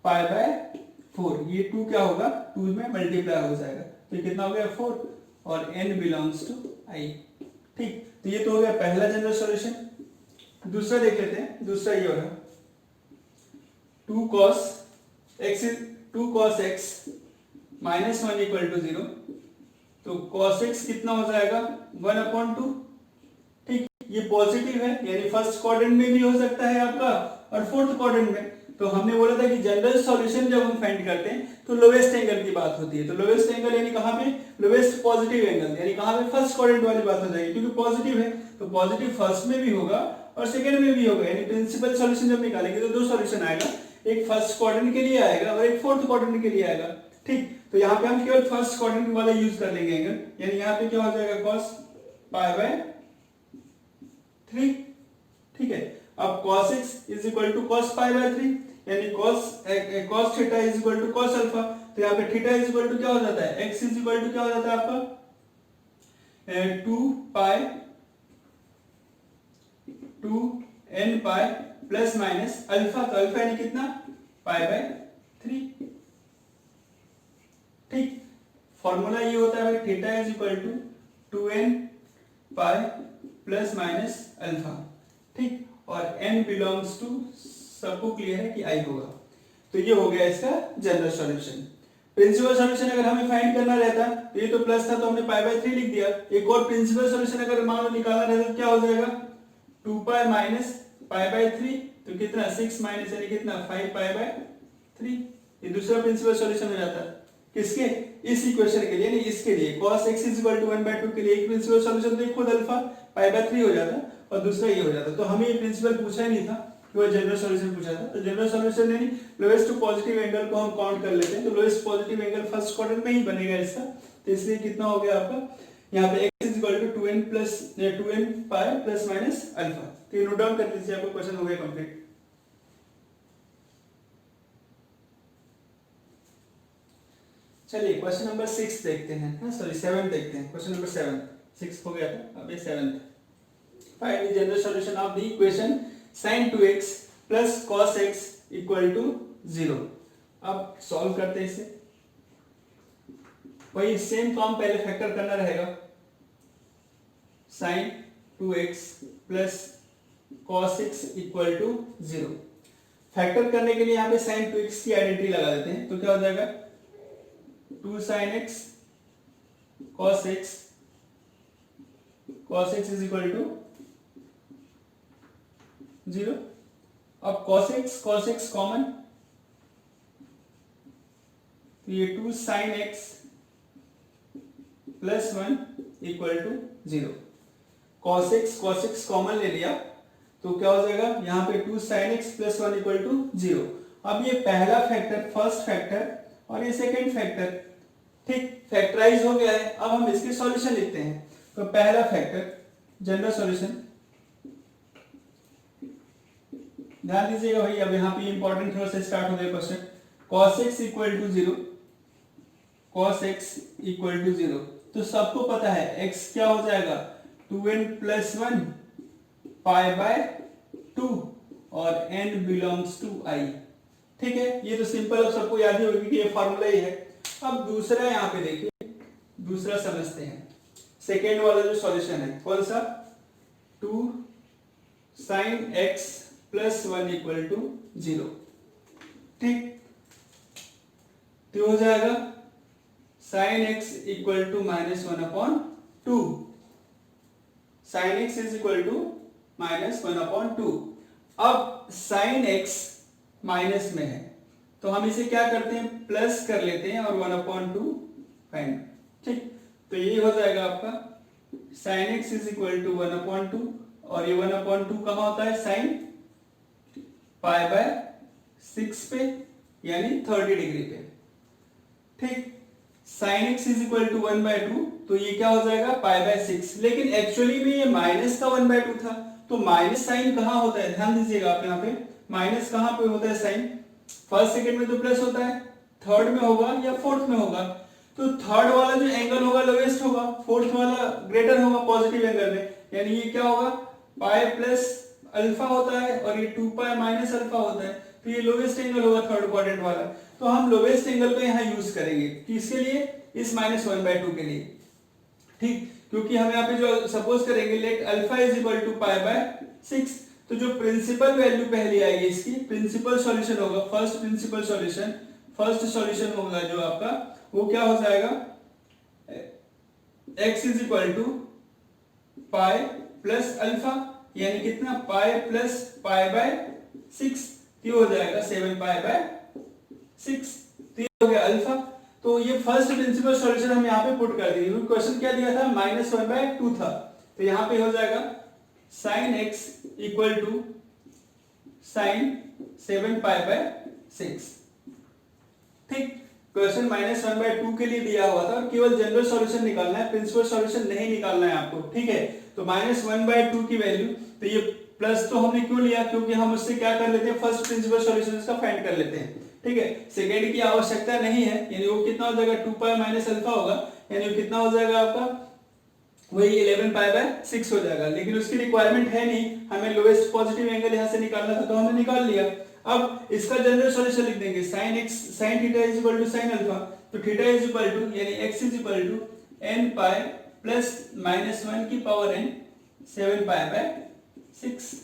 A: pi by 4, ये 2 क्या होगा 2 में मल्टीप्लाई हो जाएगा, तो कितना हो गया 4 और n बिलोंग्स टू i, ठीक। तो ये तो हो गया पहला जनरल सॉल्यूशन। दूसरा देख लेते हैं, दूसरा ये होगा 2 cos x minus 1 equal to 0, तो cos x कितना हो जाएगा 1/2, ठीक। ये पॉजिटिव है यानी फर्स्ट क्वाड्रेंट में भी हो सकता है आपका और फोर्थ क्वाड्रेंट में। तो हमने बोला था कि जनरल सॉल्यूशन जब हम फाइंड करते हैं तो लोवेस्ट एंगल की बात होती है। तो लोवेस्ट एंगल यानी कहां पे, लोवेस्ट पॉजिटिव एंगल यानी कहां पे, फर्स्ट क्वाड्रेंट वाली बात हो जाएगी, क्योंकि पॉजिटिव है तो पॉजिटिव फर्स्ट में भी होगा और सेकंड में भी होगा। यानी प्रिंसिपल सॉल्यूशन जब निकालेंगे तो 2 सॉल्यूशन आएगा, एक फर्स्ट क्वाड्रेंट के लिए आएगा और एक फोर्थ क्वाड्रेंट के लिए आएगा, ठीक। तो यहाँ पे हम केवल फर्स्ट क्वाड्रेंट वाला यूज कर लेंगे एंगल, यानी यहाँ पे क्या हो जाएगा cos पाई बाय 3, ठीक है। अब cos x is equal to cos pi by 3 यानी cos theta is equal to cos alpha. तो यहाँ पे थीटा इज इक्वल टू क्या हो जाता है, x इज इक्वल टू क्या हो जाता है आपका 2n pi plus minus alpha, तो अल्फा यानी कितना पाई बाय 3, ठीक। फॉर्मूला ये होता है theta is equal to 2n pi plus minus alpha, ठीक, और n बिलोंग्स टू, सबको क्लियर है कि i होगा। तो ये हो गया इसका जनरल सॉल्यूशन। प्रिंसिपल सॉल्यूशन अगर हमें फाइंड करना रहता तो ये तो प्लस था तो हमने पाई बाय 3 लिख दिया। एक और प्रिंसिपल सॉल्यूशन अगर मान लो निकालना रहता तो क्या हो जाएगा, 2 पाई माइनस पाई बाय 3, तो कितना 6 माइनस यानी कितना 5 पाई बाय 3। ये दूसरा प्रिंसिपल सॉल्यूशन हो जाता है किसके, इस इक्वेशन के लिए, नहीं इसके लिए cos x = 1/2 के लिए एक प्रिंसिपल सॉल्यूशन तो खुद अल्फा पाई बाय 3 हो जाता और दूसरा ये हो जाता। तो हमें ये प्रिंसिपल पूछा ही नहीं था, वो जनरल सॉल्यूशन पूछा था। तो जनरल सॉल्यूशन यानी लोएस्ट टू पॉजिटिव एंगल को हम काउंट कर लेते हैं, तो lowest positive angle first quadrant में ही बनेगा इसका। तो इसलिए कितना हो गया आपका यहाँ पे x = 2n pi plus minus alpha. तो ये नोट डाउन कर लीजिए, आपका क्वेश्चन हो गया कंप्लीट। चलिए क्वेश्चन नंबर 6 देखते हैं, हाँ सॉरी 7 देखते हैं। क्वेश्चन नंबर 7, 6 हो गया था, अब ये 7th। Find the general solution of the equation sin 2x plus cos x = 0। अब सॉल्व करते हैं इसे, वही सेम काम पहले फैक्टर करना रहेगा। sin 2x plus cos x = 0। Factor करने के लिए यहाँ पे sin 2x की आइडेंटिटी लगा देते हैं, तो क्या हो जाएगा 2 sin x cos x = 0। अब cos x कॉमन, तो ये 2 sin x + 1 = 0। cos x common ले लिया तो क्या हो जाएगा यहाँ पे 2 sin x + 1 = 0। अब ये पहला फैक्टर फर्स्ट फैक्टर और ये सेकंड फैक्टर, ठीक, फैक्टराइज हो गया है। अब हम इसके सॉल्यूशन लिखते हैं। तो पहला फैक्टर जनरल सॉल्यूशन, ध्यान दीजिएगा भाई, अब यहाँ पे इंपॉर्टेंट थोड़ा सा स्टार्ट हो गया question. cos x = 0, cos x = 0, तो सबको पता है x क्या हो जाएगा 2n + 1 पाई बाय 2 और n बिलोंग्स टू i, ठीक है। ये तो सिंपल, अब सबको याद ही होगी कि ये फॉर्मूला ही है। अब दूसरा यहाँ पे देखिए, दूसरा समझते हैं। सेकेंड वाला जो सॉल्यूशन है कौन सा, 2 sin x + 1 = 0, ठीक। तो हो जाएगा sin x = -1/2, sin x = -1/2। अब sin x माइनस में है तो हम इसे क्या करते हैं, प्लस कर लेते हैं और 1/2 फाइंड, ठीक। तो ये हो जाएगा आपका sin x = 1/2 और ये 1/2 कहाँ होता है, sin पाई बाय 6 पे यानी 30 डिग्री पे, ठीक। sin x = 1/2 तो ये क्या हो जाएगा पाई बाय 6, लेकिन एक्चुअली में ये माइनस का 1/2 था। तो माइनस साइन कहाँ होता है, ध्यान दीजिएगा आप यहाँ पे, माइनस कहाँ पे होता है साइन, फर्स्ट सेकंड में तो प्लस होता है, थर्ड में होगा या फोर्थ में होगा। तो थर्ड वाला जो एंगल होगा लोएस्ट होगा, फोर्थ वाला ग्रेटर होगा पॉजिटिव एंगल में, यानी ये क्या होगा पाई प्लस अल्फा होता है और ये 2 पाई माइनस अल्फा होता है, तो ये लोएस्ट एंगल होगा थर्ड क्वाड्रेंट वाला। तो हम लोएस्ट एंगल को यहाँ यूज करेंगे किसके लिए, इस -1/2 के लिए, ठीक। क्योंकि हम यहाँ पे जो सपोज करेंगे लेट अल्फा = पाई बाय 6, तो जो प्रिंसिपल वैल्यू पहली आएगी इसकी प्रिंसिपल सॉल्यूशन होगा, first principle solution, first solution होगा जो आपका, वो क्या हो जाएगा x = पाई प्लस अल्फा यानी कितना पाई प्लस पाई बाय 6, ये हो जाएगा 7 पाई बाय 6, तो ये हो गया अल्फा। तो ये फर्स्ट प्रिंसिपल सॉल्यूशन हम यहाँ पे पुट कर देंगे, क्वेश्चन क्या दिया था -1/2 था, तो यहाँ पे हो जाएगा sin x = sin 7 pi by 6, ठीक। क्वेश्चन -1/2 के लिए दिया हुआ था और केवल जनरल सॉल्यूशन निकालना है, प्रिंसिपल सॉल्यूशन नहीं निकालना है आपको, ठीक है। तो -1/2 की वैल्यू, तो ये प्लस तो हमने क्यों लिया, क्योंकि हम उससे क्या कर लेते हैं फर्स्ट प्रिंसिपल सॉल्यूशन इसका फाइंड कर लेते हैं, ठीक है। सेकेंड की आवश्यकता नहीं है, यानी वो कितना हो जाएगा 2 पाई माइनस अल्फा होगा, यानी वो कितना हो जाएगा आपका वही 11 पाई बाय 6 हो जाएगा, लेकिन उसकी रिक्वायरमेंट है नहीं, हमें लोएस्ट पॉजिटिव एंगल यहां से निकालना था तो हमने निकाल लिया। अब इसका जनरल सॉल्यूशन लिख देंगे sin थीटा = sin अल्फा, तो थीटा यानी x n पाई प्लस -1 की पावर n 7 पाई बाय 6।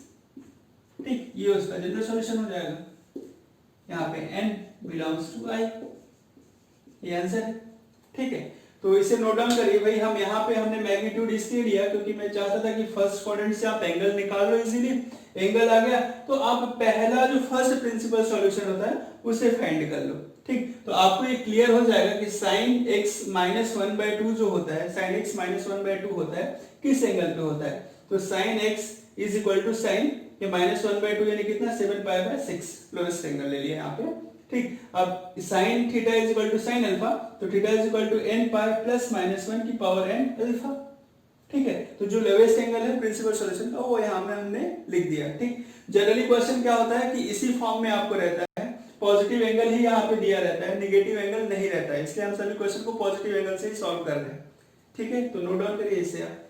A: ठीक, ये उसका जनरल सॉल्यूशन हो जाएगा। यहाँ पे n बिलोंग्स टू i, ये आंसर है। ठीक है, तो इसे नोट डाउन करिए भाई। हम यहाँ पे हमने मैग्नीट्यूड इसलिए लिया क्योंकि मैं चाहता था कि फर्स्ट क्वाड्रेंट से आप एंगल निकाल लो इजीली। एंगल आ गया तो आप पहला जो फर्स्ट प्रिंसिपल सॉल्यूशन होता है उसे फाइंड कर लो। ठीक, तो आपको ये क्लियर हो जाएगा कि sin x माइनस 1/2 जो होता है, sin x माइनस 1/2 होता है किस एंगल पे होता है। तो sin x is equal to sine ये -1/2 यानी कितना 7 पाई बाय 6 लोएस्ट एंगल ले लिया यहाँ पे। ठीक, अब sin theta is equal to sin alpha, तो theta is equal to n pi plus -1 की पावर n अल्फा। ठीक है, तो जो लोएस्ट एंगल है प्रिंसिपल सॉल्यूशन का वो यहाँ में हमने लिख दिया। ठीक, जनरली क्वेश्चन क्या होता है कि इसी फॉर्म में आपको रहता है, पॉजिटिव एंगल ही यहाँ पे दिया रहता है, नेगेटिव एंगल नहीं रहता है, इसलिए हम सभी क्वेश्चन को पॉजिटिव एंगल से ही सॉल्व कर रहे हैं। ठीक है, तो नोट डाउन करिए इसे आप।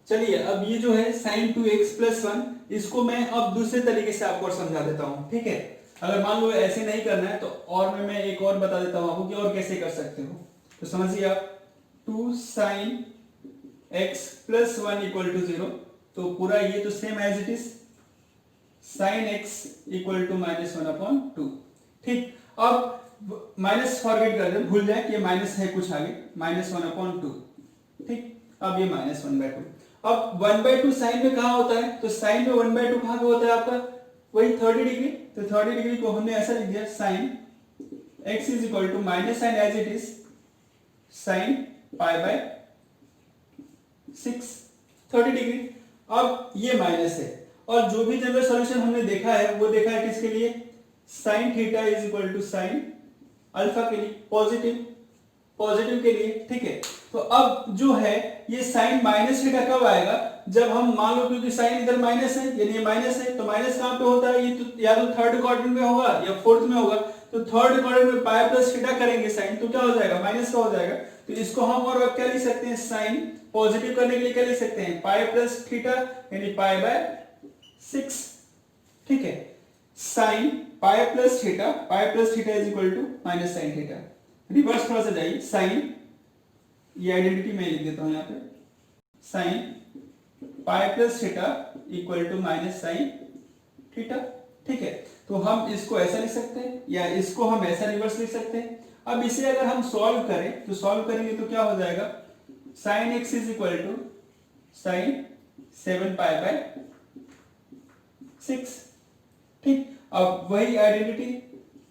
A: चलिए, अब ये जो है sin 2x + 1, इसको मैं अब दूसरे तरीके से आपको समझा देता हूँ। ठीक है, अगर मान लो ऐसे नहीं करना है तो और मैं एक और बता देता हूँ आपको कि और कैसे कर सकते हो। तो समझिए आप 2 sin x + 1 = 0, तो पूरा ये तो same as it is sin x = -1/2। ठीक, अब माइनस फॉरगेट कर दे, भूल जाए कि ये माइनस है कुछ आगे, -1/2। ठीक, अब ये -1/2। अब 1/2 साइन में कहा होता है, तो साइन में 1/2 कहां पे होता है आपका, वही 30 डिग्री। तो 30 डिग्री को हमने ऐसा लिख दिया sin x = माइनस sine as it is sin pi by 6 30 degree. अब ये माइनस है, और जो भी जनरल सॉल्यूशन हमने देखा है वो देखा है किसके लिए, sin थीटा = sin अल्फा के लिए, पॉजिटिव के लिए। ठीक है, तो अब जो है ये साइन माइनस थीटा कब आएगा, जब हम मान लो क्योंकि साइन इधर माइनस है यानी ये माइनस है, तो माइनस कहां पे होता है, ये तो या तो थर्ड क्वाड्रेंट में होगा या फोर्थ में होगा। तो थर्ड क्वाड्रेंट में पाई प्लस थीटा करेंगे साइन, तो क्या हो जाएगा, माइनस का हो जाएगा। तो इसको हम और क्या लिख सकते हैं, साइन पॉजिटिव करने के लिए क्या लिख सकते हैं, पाई प्लस थीटा यानी पाई बाय 6। ठीक है, साइन पाई प्लस थीटा = माइनस साइन थीटा। रिवर्स थोड़ा सा जाइए, साइन ये आइडेंटिटी मैं लिख देता हूं यहाँ पे, साइन पाई प्लस थीटा = माइनस साइन थीटा। ठीक है, तो हम इसको ऐसा लिख सकते हैं या इसको हम ऐसा रिवर्स लिख सकते हैं। अब इसे अगर हम सॉल्व करें, तो सॉल्व करेंगे तो क्या हो जाएगा, sin x = sin 7 pi by 6। ठीक, अब वही आइडेंटिटी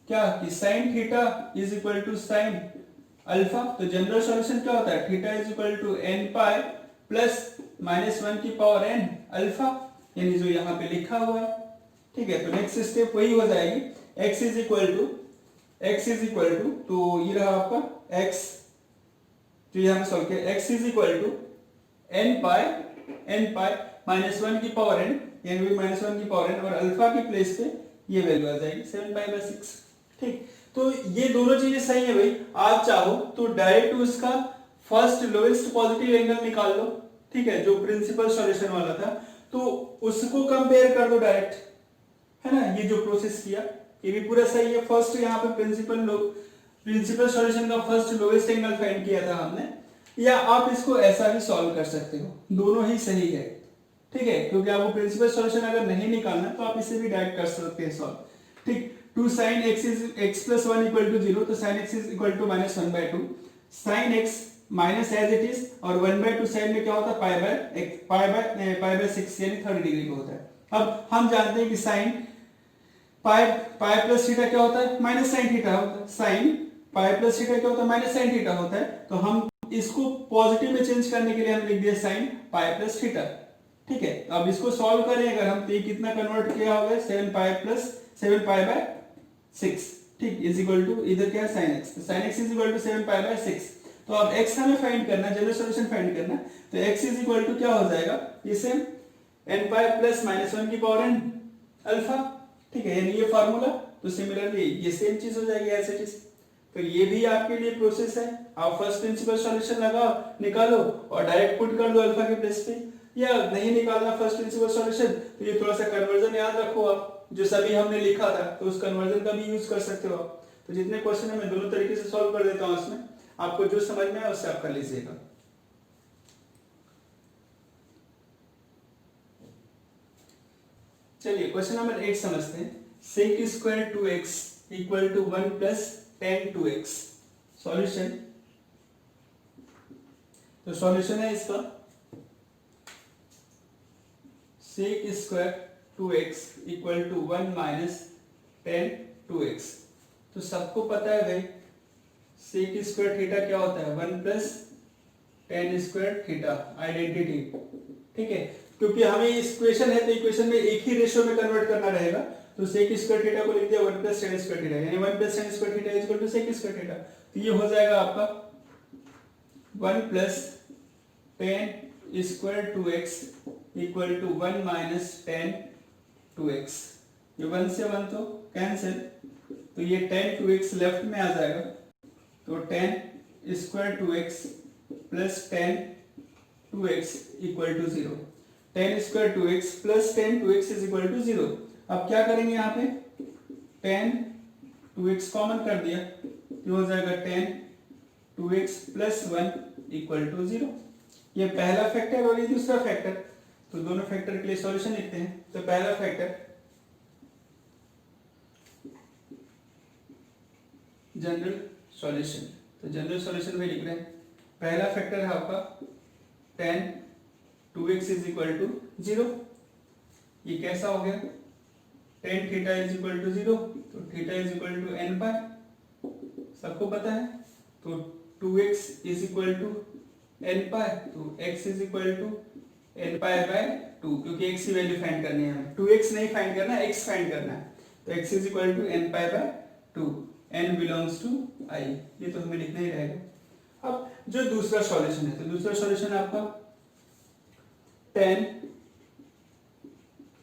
A: क्या कि sin थीटा = sin अल्फा, तो जनरल सॉल्यूशन क्या होता है, थीटा = n पाई प्लस -1 की पावर n अल्फा, यानी जो यहाँ पे लिखा हुआ है। ठीक है, तो नेक्स्ट स्टेप वही हो जाएगी, x = तो ये रहा आपका x जो यहाँ पे सॉल्व किया, x = n पाई -1 की पावर n यानी -1 की पावर n, और अल्फा की प्लेस पे ये वैल्यू आ जाएगी 7 पाई बाय 6। ठीक, तो ये दोनों चीजें सही है भाई। आप चाहो तो डायरेक्ट उसका फर्स्ट लोएस्ट पॉजिटिव एंगल निकाल लो। ठीक है, जो प्रिंसिपल सॉल्यूशन वाला था, तो उसको कंपेयर कर दो डायरेक्ट, है ना। ये जो प्रोसेस किया ये भी पूरा सही है। फर्स्ट यहाँ पे प्रिंसिपल सॉल्यूशन का फर्स्ट लोएस्ट एंगल फाइंड किया था हमने, या आप इसको ऐसा भी सॉल्व कर सकते हो, दोनों ही सही है। ठीक है, क्योंकि आपको प्रिंसिपल सॉल्यूशन अगर नहीं निकालना तो आप इसे भी डायरेक्ट कर सकते हैं सॉल्व। ठीक, 2 sin x + 1 = 0, तो sin x = -1/2, sin x minus as it is, और 1/2 साइन में क्या होता है, पाई बाय 6 यानी 30 डिग्री पे होता है। अब हम जानते हैं कि साइन पाई प्लस थीटा क्या होता है, माइनस साइन थीटा होता है। साइन पाई प्लस थीटा क्या होता है, माइनस साइन थीटा होता है। तो हम इसको पॉजिटिव में चेंज करने के लिए हम लिख दिया साइन पाई प्लस थीटा। ठीक है, अब इसको सॉल्व करें अगर हम, तो ये कितना कन्वर्ट किया होगा, 7 पाई बाय 6। ठीक, इज इक्वल टू इधर क्या है sin x, तो sin x = 7 पाई बाय 6। तो अब x हमें फाइंड करना है, जनरल सॉल्यूशन फाइंड करना है, तो x = क्या हो जाएगा, ये सेम n पाई प्लस -1 की पावर n अल्फा। ठीक है, यानी ये फार्मूला, तो सिमिलरली ये सेम चीज हो जाएगी एज इट इज। तो ये भी आपके लिए प्रोसेस है, आप फर्स्ट प्रिंसिपल सॉल्यूशन लगाओ, निकालो और डायरेक्ट पुट कर दो अल्फा के प्लेस पे, या नहीं निकालना फर्स्ट प्रिंसिपल सॉल्यूशन तो ये थोड़ा सा कन्वर्जन याद रखो आप, जो सभी हमने लिखा था तो उस कन्वर्जन का भी यूज कर सकते हो आप। तो जितने क्वेश्चन है मैं दोनों तरीके से सॉल्व कर देता हूँ, उसमें आपको जो समझ में आए उससे आप कर लीजिएगा। चलिए क्वेश्चन नंबर 8 समझते हैं। sec square 2x equal to 1 plus tan 2x। Solution, तो सॉल्यूशन है इसका sec square 2x equal to 1 minus tan 2x। तो सबको पता है भाई sec स्क्वायर थीटा क्या होता है, 1 plus tan square theta, identity. ठीक है, क्योंकि हमें इक्वेशन है तो इक्वेशन में एक ही रेशियो में कन्वर्ट करना रहेगा, तो sec स्क्वायर थीटा को लिख दिया 1 प्लस tan स्क्वायर थीटा, यानी 1 plus tan square theta equal to sec square theta. तो ये हो जाएगा आपका 1 plus tan square 2x equal to 1 minus tan 2x। ये 1 से 1 तो कैंसिल, तो ये tan 2x लेफ्ट में आ जाएगा, तो tan square 2x plus tan 2x equal to 0। tan square 2x plus tan 2x is equal to 0। अब क्या करेंगे, यहाँ पे tan 2x कॉमन कर दिया, तो हो जाएगा tan 2x plus 1 equal to 0। ये पहला फैक्टर और ये दूसरा फैक्टर, तो दोनों फैक्टर के लिए सॉल्यूशन लिखते हैं। तो पहला फैक्टर जनरल सॉल्यूशन, तो जनरल सॉल्यूशन में लिख रहे हैं। पहला फैक्टर है आपका tan 2x is equal to 0। ये कैसा हो गया, tan theta is equal to 0, तो theta is equal to n pi, सबको पता है। तो 2x is equal to n pi, तो x is equal to n pi by 2, क्योंकि x की वैल्यू फाइंड करनी है हमें, 2x नहीं फाइंड करना है, x फाइंड करना है। तो x is equal to n pi by 2, n belongs to I, ये तो हमें लिखना ही रहेगा। अब जो दूसरा सॉल्यूशन है, तो दूसरा सॉल्यूशन है आपका tan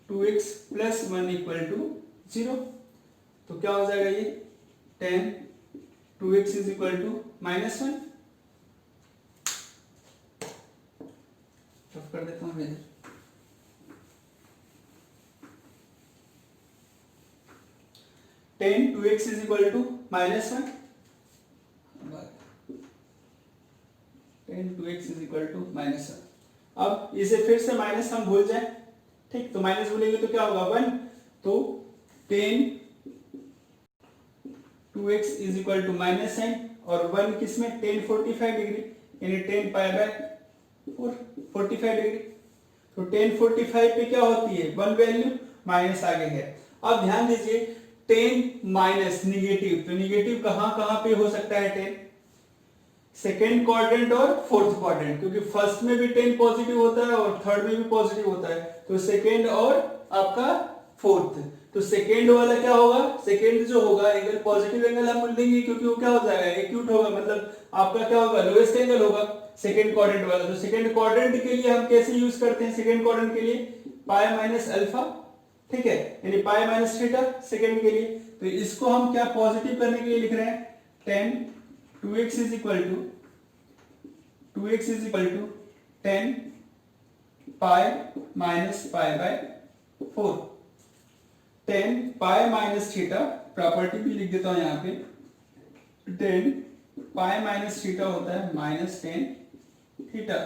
A: 2x plus 1 equal to 0। तो क्या हो जाएगा, ये tan 2x is equal to minus 1। कर देता हूं इधर, tan 2x is equal to minus 1, tan 2x is equal to minus 1। अब इसे फिर से माइनस हम भूल जाए, ठीक, तो माइनस भूलेंगे तो क्या होगा 1, तो tan 2x is equal to minus sine, और 1 किसमें, tan 45 डिग्री, यानी tan पाई बाय 45 डिग्री। तो tan 45 पे क्या होती है, 1 वैल्यू माइनस आगे है। अब ध्यान दीजिए tan माइनस निगेटिव, तो निगेटिव कहां कहां पे हो सकता है tan, सेकेंड क्वाड्रेंट और फोर्थ क्वाड्रेंट, क्योंकि फर्स्ट में भी tan पॉजिटिव होता है और थर्ड में भी पॉजिटिव होता है, तो सेकेंड और आपका फोर्थ। तो सेकेंड वाला क्या होगा, सेकेंड जो होगा एंगल पॉजिटिव एंगल हम बोल देंगे, क्योंकि वो क्या हो जाएगा, एक्यूट होगा, मतलब आपका क्या होगा, लोएस्ट एंगल होगा सेकेंड क्वाड्रेंट वाला। तो सेकेंड क्वाड्रेंट के लिए हम कैसे यूज करते हैं, सेकेंड क्वाड्रेंट के लिए पाई माइनस अल्फा, ठीक है, यानी पाई माइनस थीटा सेकेंड के लिए। तो इसको हम क्या पॉजिटिव करने के लिए लिख रहे हैं, tan 2x is equal to tan pi minus pi by 4। tan pi minus theta, property भी लिख देता हूं यहाँ पे, tan पाई माइनस थीटा होता है माइनस tan थीटा।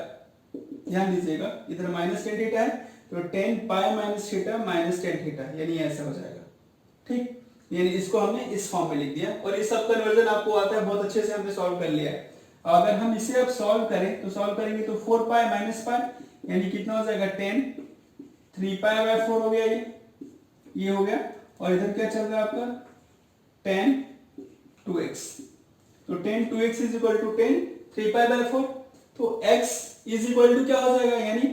A: ध्यान दीजिएगा इधर माइनस tan थीटा है, तो tan pi minus theta minus tan theta, यानी ऐसा हो जाएगा, ठीक, यानी इसको हमने इस फॉर्म में लिख दिया। और ये सब कन्वर्जन आपको आता है, बहुत अच्छे से हमने सॉल्व कर लिया है। अगर हम इसे अब सॉल्व करें तो सॉल्व करेंगे तो 4 पाई माइनस पाई, यानी कितना हो जाएगा, tan 3 पाई बाय 4 हो गया, ये हो गया। और इधर क्या चल रहा है आपका, tan 2x, तो tan 2x is equal to tan 3 pi by 4। तो x इज इक्वल टू क्या हो जाएगा, यानी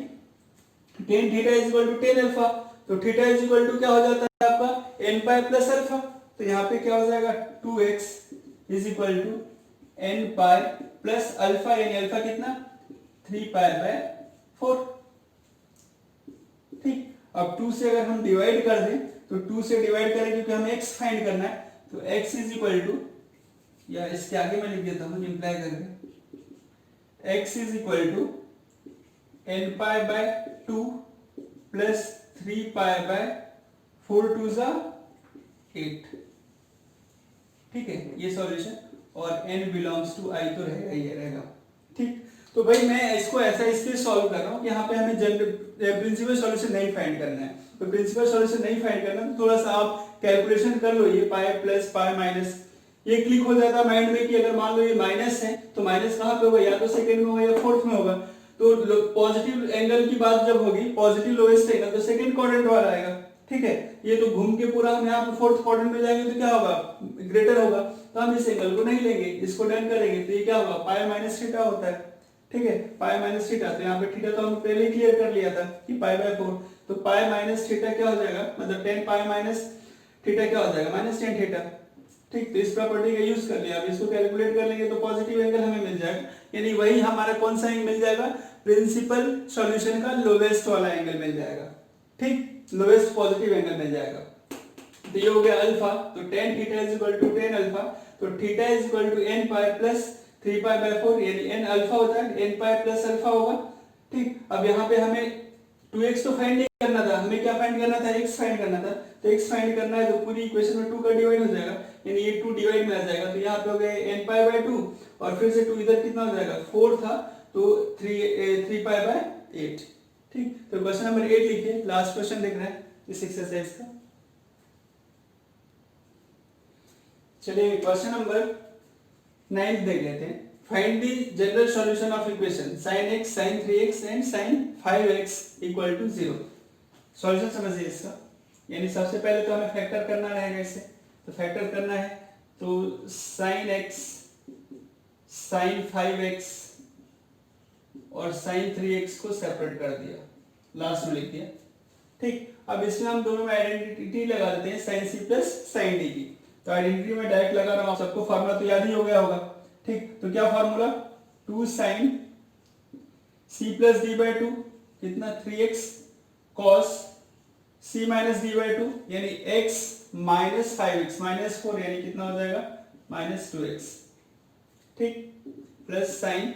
A: tan theta is equal to tan alpha, तो थीटा इज इक्वल टू क्या हो जाता है आपका n पाई प्लस अल्फा। तो यहाँ पे क्या हो जाएगा, 2x is equal to n pi plus alpha, यानी अल्फा कितना, 3 पाई बाय 4, ठीक। अब 2 से अगर हम डिवाइड कर दें, तो 2 से डिवाइड करें क्योंकि हमें x फाइंड करना है, तो x इज इक्वल टू, या इसके आगे मैं लिख देता हूं इंप्लाई करके, x is equal to n pi by 2 plus 3 pi by 4 to जा 8, ठीक है, ये सॉल्यूशन, और n बिलोंग्स टू i तो रहेगा, ये रहेगा। ठीक, तो भाई मैं इसको ऐसा इसलिए सॉल्व कर रहा हूँ कि यहाँ पे हमें प्रिंसिपल सॉल्यूशन नहीं फाइंड करना है। तो प्रिंसिपल सॉल्यूशन नहीं फाइंड करना तो थोड़ा सा आप कैलकुलेशन कर लो, ये पाई प्लस पाई माइनस, ये क्लिक हो जाता है माइंड में कि अगर मान लो ये माइनस है तो माइनस कहाँ पे होगा, या तो सेकंड में होगा या फोर्थ में होगा। तो पॉजिटिव एंगल की बात जब होगी, पॉजिटिव लोएस्ट एंगल, तो सेकंड क्वाड्रेंट वाला आएगा। ठीक है, ये तो घूम के पूरा हम यहाँ पे फोर्थ क्वाड्रेंट में जाएंगे तो क्या होगा, ग्रेटर होगा, तो हम इस एंगल को नहीं लेंगे, इसको डन करेंगे, तो ये क्या होगा, पाई माइनस थीटा होता है। ठीक है, पाई माइनस थीटा, तो यहाँ पे थीटा तो हम पहले ही क्लियर कर लिया था कि पाई बाय 4, तो पाई माइनस थीटा क्या हो जाएगा, मतलब 10 पाई माइनस थीटा क्या हो जाएगा, माइनस 10 थीटा। ठीक, तो इस प्रॉपर्टी का यूज कर लिया, अब इसको कैलकुलेट कर लेंगे तो पॉजिटिव एंगल हमें मिल जाएगा, यानी वही हमारा कौन सा एंगल मिल जाएगा, प्रिंसिपल सॉल्यूशन का लोवेस्ट वाला एंगल मिल जाएगा। ठीक, लोवेस्ट पॉजिटिव एंगल मिल जाएगा। तो ये हो गया अल्फा, तो tan theta is equal to tan alpha, तो theta is equal to n pi plus 3 pi by 4, यानी n अल्फा होता है, n पाई प्लस अल्फा होगा। ठीक, अब यहाँ पे हमें 2x तो फाइंड नहीं करना था, हमें क्या फाइंड करना था, x फाइंड करना था। तो x फाइंड करना है तो पूरी इक्वेशन में 2 का डिवाइड हो जाएगा, यानी ये 2 डिवाइड में आ जाएगा, तो यहाँ पे हो गया n पाई बाय 2, और फिर से 2 इधर कितना हो जाएगा, 4 था तो 3 पाई बाय 8। ठीक, तो क्वेश्चन नंबर 8 लिखिए, लास्ट क्वेश्चन लिख रहे हैं इस एक्सरसाइज का। चलिए क्वेश्चन नंबर 9 देख लेते हैं। Find the general solution of equation sin x sin 3x and sin 5x equal to 0। Solution समझिए इसका, यानी सबसे पहले तो हमें फैक्टर करना रहेगा इसे, तो फैक्टर करना है तो sin x sin 5x और sin 3x को सेपरेट कर दिया, लास्ट में लिख दिया। ठीक, अब इसमें हम दोनों में आइडेंटिटी लगा देते हैं sin c plus sin d की, तो आइडेंटिटी में डायरेक्ट लगा रहा हूं, सबको फार्मूला तो याद ही हो गया होगा। ठीक, तो क्या formula, 2 sin c plus d by 2 कितना 3x cos c minus d by 2, यानी x माइनस 5x माइनस 4, यानी कितना हो जाएगा माइनस 2x। ठीक, plus sin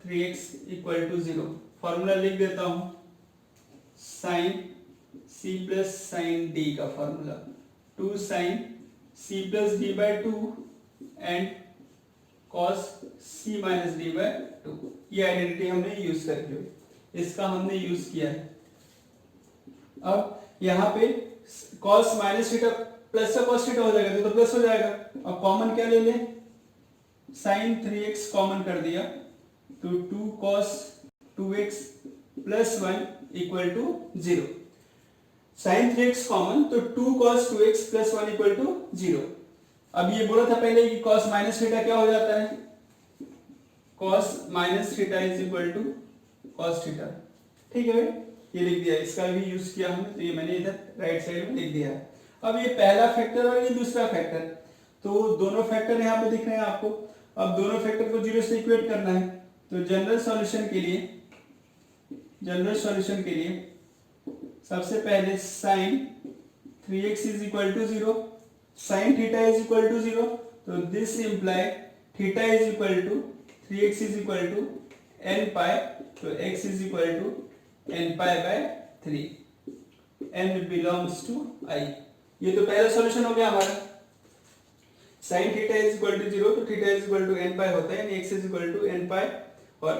A: 3x equal to 0। Formula लिख देता हूं, sin c plus sin d का formula 2 sin c plus d by 2 and cos c minus d by 2। ये आइडेंटिटी हमने यूज करके, इसका हमने यूज किया है। अब यहाँ पे cos माइनस थीटा प्लस से cos थीटा हो जाएगा तो प्लस हो जाएगा। अब कॉमन क्या ले लें, sin 3x कॉमन कर दिया तो 2 cos 2x plus 1 equal to 0। sin 3x common तो 2 cos 2x plus 1 equal to 0। अब ये बोला था पहले कि cos माइनस थीटा क्या हो जाता है, cos minus theta is equal to cos theta. ठीक है भाई, ये लिख दिया, इसका भी यूज किया हमने, तो ये मैंने इधर राइट साइड में लिख दिया है। अब ये पहला फैक्टर और ये दूसरा फैक्टर, तो दोनों फैक्टर यहाँ पे दिख रहे हैं आपको। अब दोनों फैक्टर को 0 से इक्वेट करना है, तो जनरल सॉल्यूशन के लिए सबसे पहले sin 3x is equal to 0, sin theta is equal to 0, तो this imply theta is equal to 3x is equal to n pi, तो x is equal to n pi by 3, n belongs to i। ये तो पहला solution हो गया हमारा। sin theta is equal to 0, तो theta is equal to n pi होता है, यानी x is equal to n pi, और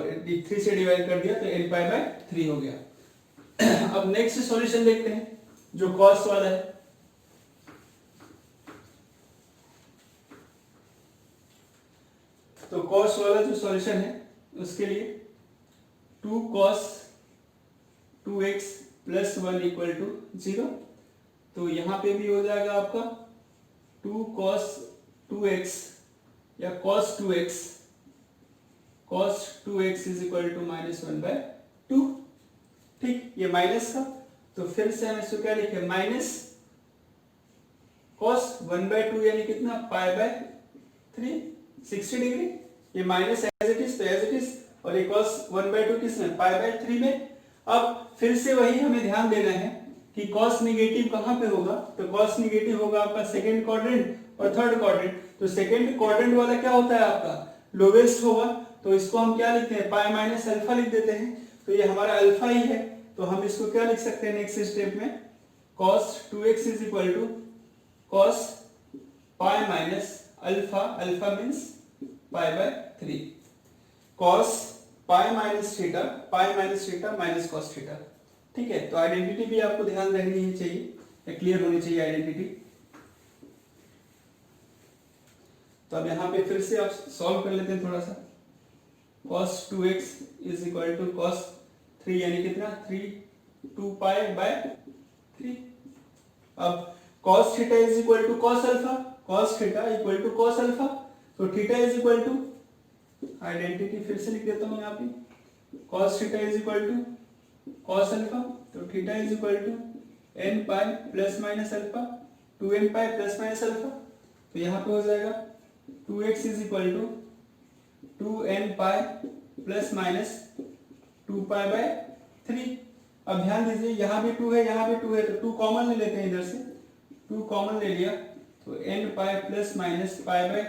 A: 3 से डिवाइड कर दिया तो n पाई बाय 3 हो गया। अब नेक्स्ट सॉल्यूशन देखते हैं जो cos वाला है। तो cos वाला जो सॉल्यूशन है उसके लिए 2 cos 2x plus 1 equal to 0, तो यहां पे भी हो जाएगा आपका 2 cos 2x या cos 2x is equal to minus 1 by 2। ठीक, ये माइनस का, तो फिर से हम इसको क्या लिखे, माइनस cos 1 बाय 2 यानी कितना पाई बाय 3 60 डिग्री, ये माइनस एज इट इज तो एज इट इज, और ये cos 1 बाय 2 किसमें, पाई बाय 3 में। अब फिर से वही हमें ध्यान देना है कि cos नेगेटिव कहां पे होगा, तो cos नेगेटिव होगा आपका सेकंड क्वाड्रेंट और थर्ड क्वाड्रेंट। तो सेकंड क्वाड्रेंट वाला क्या होता है आपका, लोवेस्ट होगा, तो इसको हम क्या लिखते हैं, पाई माइनस अल्फा लिख देते हैं, तो ये हमारा अल्फा ही है, तो हम इसको क्या लिख सकते हैं नेक्स्ट स्टेप में, cos 2x is equal to cos pi minus alpha, alpha means pi by 3, cos pi minus theta minus cos theta. ठीक है, तो आइडेंटिटी भी आपको ध्यान रखनी चाहिए, क्लियर होनी चाहिए आइडेंटिटी। तो अब यहाँ पे फिर से आप सॉल्व कर लेते हैं थोड़ा सा। cos 2x is equal to cos 3 यानी कितना 2 पाई बाय 3। अब cos theta is equal to cos alpha, cos theta equal to cos alpha, तो theta is equal to, identity फिर से लिख देता हूं यहाँ पे, cos theta is equal to cos alpha, तो theta is equal to n pi plus minus alpha 2n pi plus minus alpha. तो यहाँ पे हो जाएगा 2x is equal to 2n pi plus minus 2 pi by 3। अब ध्यान दीजिए यहाँ भी 2 है, यहाँ भी 2 है, तो 2 कॉमन ले लेते हैं, इधर से 2 कॉमन ले लिया तो n pi plus minus pi by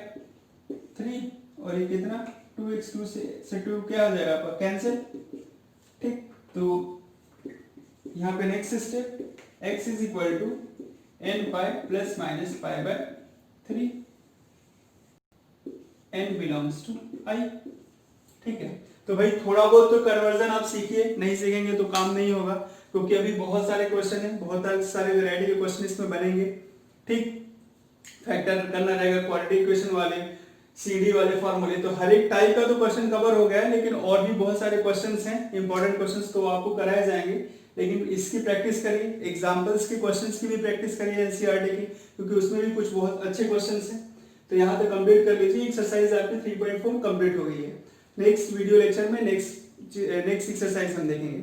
A: 3, और ये कितना 2x 2 से 2 क्या हो जाएगा आपका कैंसिल। ठीक, तो यहाँ पे next step x is equal to n pi plus minus pi by 3, n belongs to i। ठीक है, तो भाई थोड़ा बहुत तो कन्वर्जन आप सीखिए, नहीं सीखेंगे तो काम नहीं होगा, क्योंकि अभी बहुत सारे क्वेश्चन हैं, बहुत सारे वैरायटी के क्वेश्चन इसमें बनेंगे। ठीक, फैक्टर करना रहेगा, क्वाड्रेटिक इक्वेशन वाले, सीडी वाले फॉर्मूले, तो हर एक टाइप का तो क्वेश्चन कवर हो गया है, लेकिन और भी बहुत सारे क्वेश्चंस हैं इंपॉर्टेंट क्वेश्चंस, तो आपको कराए जाएंगे। लेकिन इसकी प्रैक्टिस करिए, एग्जांपल्स के क्वेश्चंस की भी प्रैक्टिस करिए एनसीईआरटी की, क्योंकि उसमें भी कुछ बहुत अच्छे क्वेश्चंस हैं। तो यहाँ पे कंप्लीट कर लीजिए, एक्सरसाइज आपकी 3.4 कंप्लीट हो गई है। नेक्स्ट वीडियो लेक्चर में नेक्स्ट एक्सरसाइज हम देखेंगे।